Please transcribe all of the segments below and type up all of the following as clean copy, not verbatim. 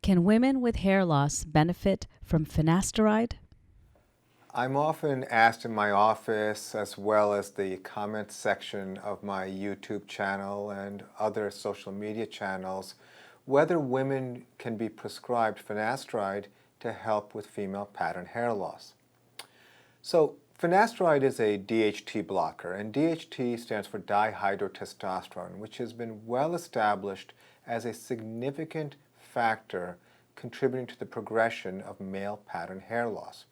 Can women with hair loss benefit from finasteride? I'm often asked in my office, as well as the comment section of my YouTube channel and other social media channels, whether women can be prescribed finasteride to help with female pattern hair loss. So finasteride is a DHT blocker, and DHT stands for dihydrotestosterone, which has been well established as a significant factor contributing to the progression of male pattern hair loss.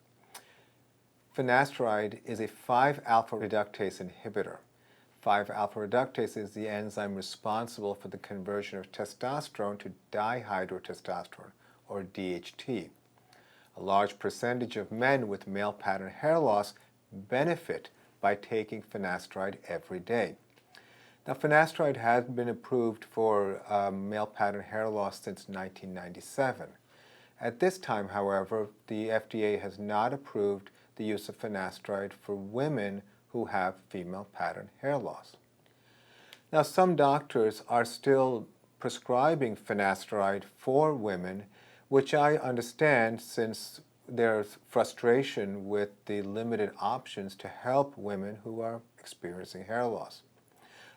Finasteride is a 5-alpha reductase inhibitor. 5-alpha reductase is the enzyme responsible for the conversion of testosterone to dihydrotestosterone, or DHT. A large percentage of men with male pattern hair loss benefit by taking finasteride every day. Now, finasteride has been approved for male pattern hair loss since 1997. At this time, however, the FDA has not approved the use of finasteride for women who have female pattern hair loss. Now, some doctors are still prescribing finasteride for women, which I understand since there's frustration with the limited options to help women who are experiencing hair loss.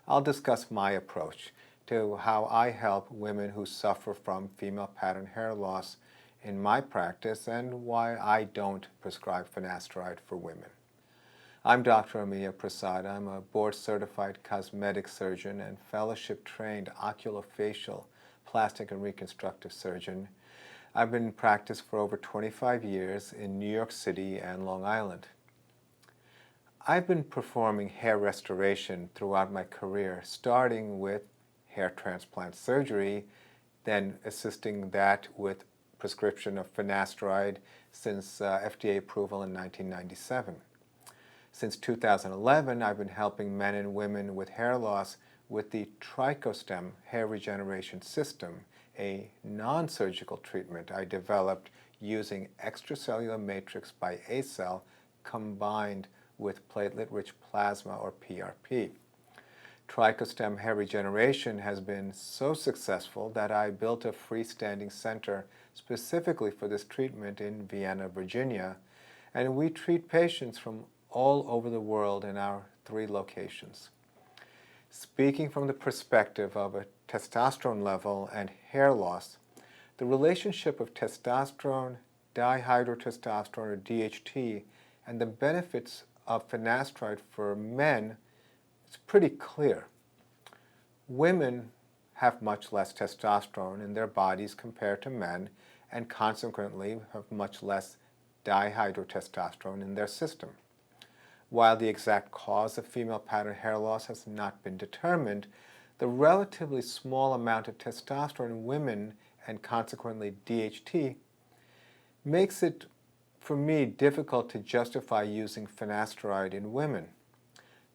I'll discuss my approach to how I help women who suffer from female pattern hair loss in my practice and why I don't prescribe finasteride for women. I'm Dr. Amiya Prasad. I'm a board-certified cosmetic surgeon and fellowship-trained oculofacial plastic and reconstructive surgeon. I've been in practice for over 25 years in New York City and Long Island. I've been performing hair restoration throughout my career, starting with hair transplant surgery, then assisting that with prescription of finasteride since FDA approval in 1997. Since 2011, I've been helping men and women with hair loss with the TrichoStem Hair Regeneration System, a non-surgical treatment I developed using extracellular matrix by A cell combined with platelet-rich plasma, or PRP. TrichoStem Hair Regeneration has been so successful that I built a freestanding center specifically for this treatment in Vienna, Virginia, and we treat patients from all over the world in our 3 locations. Speaking from the perspective of a testosterone level and hair loss, the relationship of testosterone, dihydrotestosterone, or DHT, and the benefits of finasteride for men is pretty clear. Women have much less testosterone in their bodies compared to men, and consequently have much less dihydrotestosterone in their system. While the exact cause of female pattern hair loss has not been determined, the relatively small amount of testosterone in women, and consequently DHT, makes it, for me, difficult to justify using finasteride in women.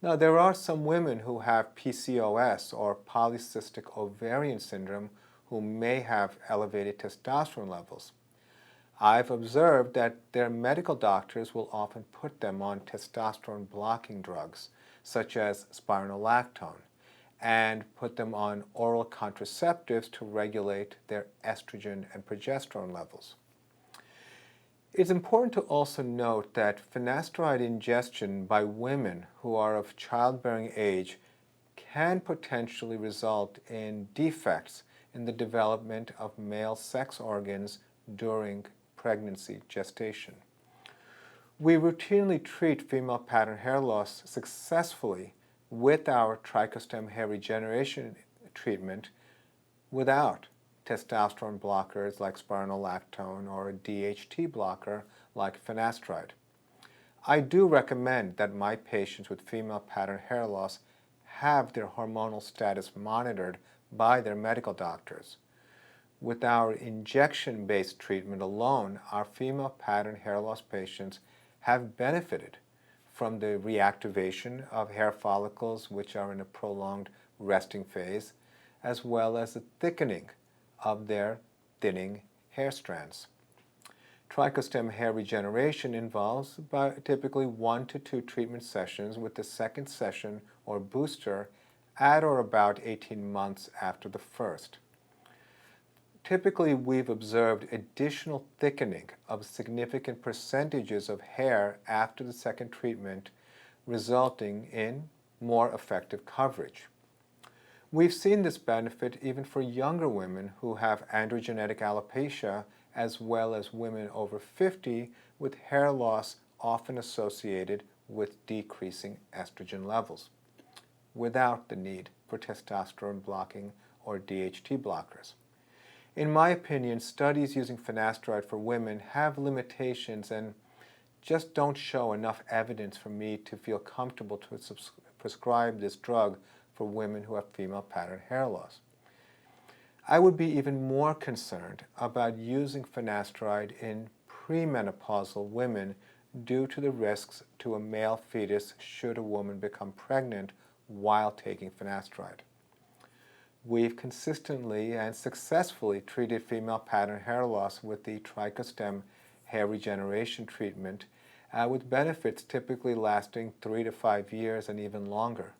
Now, there are some women who have PCOS, or polycystic ovarian syndrome, who may have elevated testosterone levels. I've observed that their medical doctors will often put them on testosterone-blocking drugs, such as spironolactone, and put them on oral contraceptives to regulate their estrogen and progesterone levels. It's important to also note that finasteride ingestion by women who are of childbearing age can potentially result in defects in the development of male sex organs during pregnancy gestation. We routinely treat female pattern hair loss successfully with our TrichoStem hair regeneration treatment without testosterone blockers like spironolactone or a DHT blocker like finasteride. I do recommend that my patients with female pattern hair loss have their hormonal status monitored by their medical doctors. With our injection-based treatment alone, our female pattern hair loss patients have benefited from the reactivation of hair follicles which are in a prolonged resting phase, as well as the thickening of their thinning hair strands. TrichoStem hair regeneration involves typically 1 to 2 treatment sessions, with the second session or booster at or about 18 months after the first. Typically, we've observed additional thickening of significant percentages of hair after the second treatment, resulting in more effective coverage. We've seen this benefit even for younger women who have androgenetic alopecia, as well as women over 50 with hair loss often associated with decreasing estrogen levels, without the need for testosterone blocking or DHT blockers. In my opinion, studies using finasteride for women have limitations and just don't show enough evidence for me to feel comfortable to prescribe this drug for women who have female pattern hair loss. I would be even more concerned about using finasteride in premenopausal women due to the risks to a male fetus should a woman become pregnant while taking finasteride. We've consistently and successfully treated female pattern hair loss with the TrichoStem Hair Regeneration treatment, with benefits typically lasting 3 to 5 years and even longer.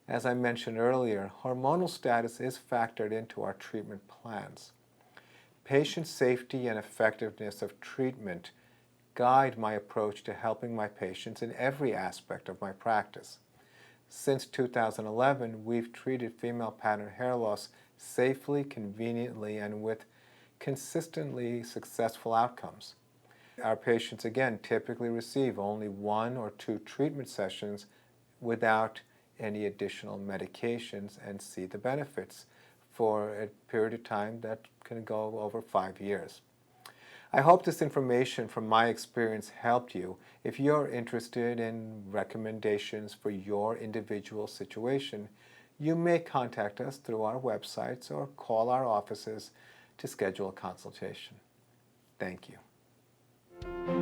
As I mentioned earlier, hormonal status is factored into our treatment plans. Patient safety and effectiveness of treatment guide my approach to helping my patients in every aspect of my practice. Since 2011, we've treated female pattern hair loss safely, conveniently, and with consistently successful outcomes. Our patients, again, typically receive only 1 or 2 treatment sessions without any additional medications and see the benefits for a period of time that can go over 5 years. I hope this information from my experience helped you. If you're interested in recommendations for your individual situation, you may contact us through our websites or call our offices to schedule a consultation. Thank you.